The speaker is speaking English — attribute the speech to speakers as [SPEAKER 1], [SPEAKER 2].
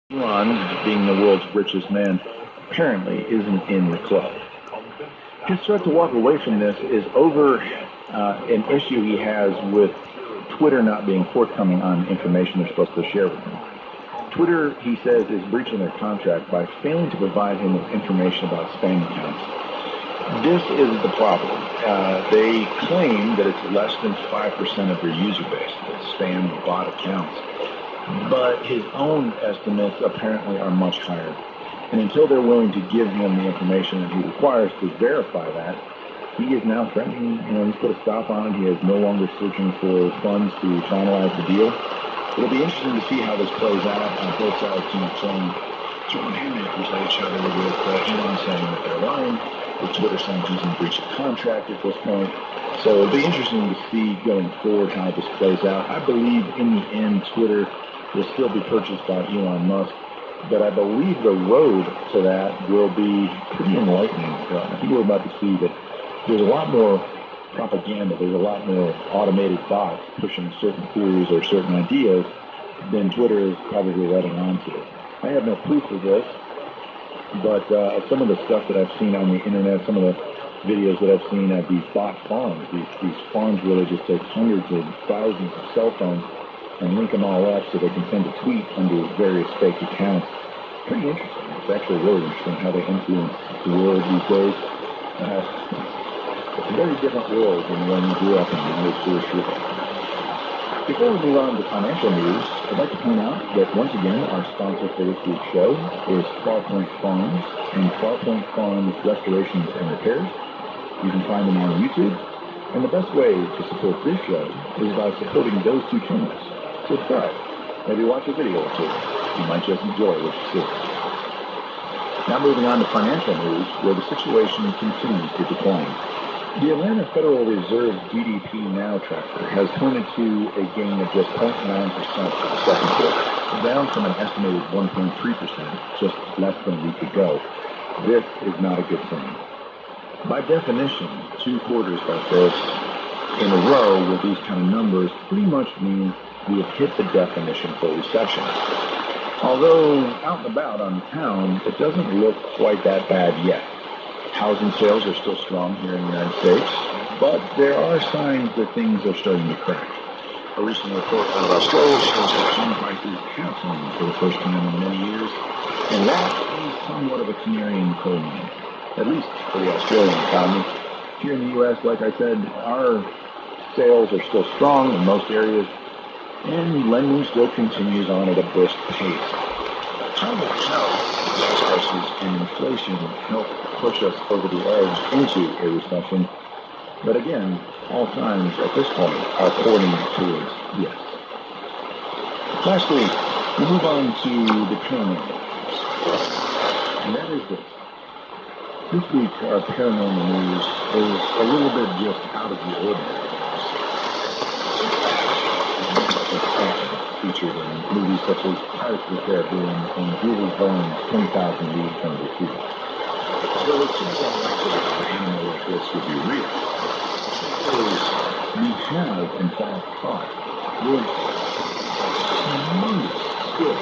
[SPEAKER 1] Elon, being the world's richest man, apparently isn't in the club. His threat to walk away from this is over an issue he has with Twitter not being forthcoming on information they're supposed to share with him. Twitter, he says, is breaching their contract by failing to provide him with information about spam accounts. This is the problem. They claim that it's less than 5% of their user base that spam or bot accounts. But his own estimates apparently are much higher. And until they're willing to give him the information that he requires to verify that, he is now threatening, he's put a stop on it. He is no longer searching for funds to finalize the deal. It'll be interesting to see how this plays out on both sides, throwing haymakers at each other with Elon saying that they're lying, with Twitter saying he's in breach of contract at this point. So it'll be interesting to see going forward how this plays out. I believe in the end Twitter will still be purchased by Elon Musk, but I believe the road to that will be pretty enlightening. I think we're about to see that there's a lot more propaganda, there's a lot more automated bots pushing certain theories or certain ideas than Twitter is probably letting on to. I have no proof of this, but some of the stuff that I've seen on the internet, some of the videos that I've seen at these bot farms, these farms where they just take hundreds of thousands of cell phones and link them all up so they can send a tweet under various fake accounts. Pretty interesting. It's actually really interesting how they influence the world these days. It's a very different world than when you grew up in, that is for sure. Before we move on to financial news, I'd like to point out that once again, our sponsor for this week's show is Farpoint Farms and Farpoint Farms Restorations and Repairs. You can find them on YouTube. And the best way to support this show is by supporting those two channels. Subscribe. Maybe watch a video or two. You might just enjoy what you see. Now moving on to financial news, where the situation continues to decline. The Atlanta Federal Reserve GDP Now tracker has pointed to a gain of just 0.9% for the second quarter, down from an estimated 1.3% just less than a week ago. This is not a good thing. By definition, 2 quarters like this in a row with these kind of numbers pretty much means we have hit the definition for recession. Although out and about on town, it doesn't look quite that bad yet. Housing sales are still strong here in the United States, but there are signs that things are starting to crack. A recent report out of Australia shows that home prices have fallen for the first time in many years, and that is somewhat of a canary in the coal mine, at least for the Australian economy. Here in the U.S., like I said, our sales are still strong in most areas, and lending still continues on at a brisk pace. Time will tell if gas prices and inflation help push us over the edge into a recession. But again, all signs at this point are pointing towards yes. Lastly, we move on to the paranormal. And that is this. This week, our paranormal news is a little bit just out of the ordinary. Featured in movies such as Pirates of the Caribbean and Julie Verne's 20,000 Leagues Under the Sea. So it seems unlikely that an animal like this would be real. Because we have, in fact, caught this humongous squid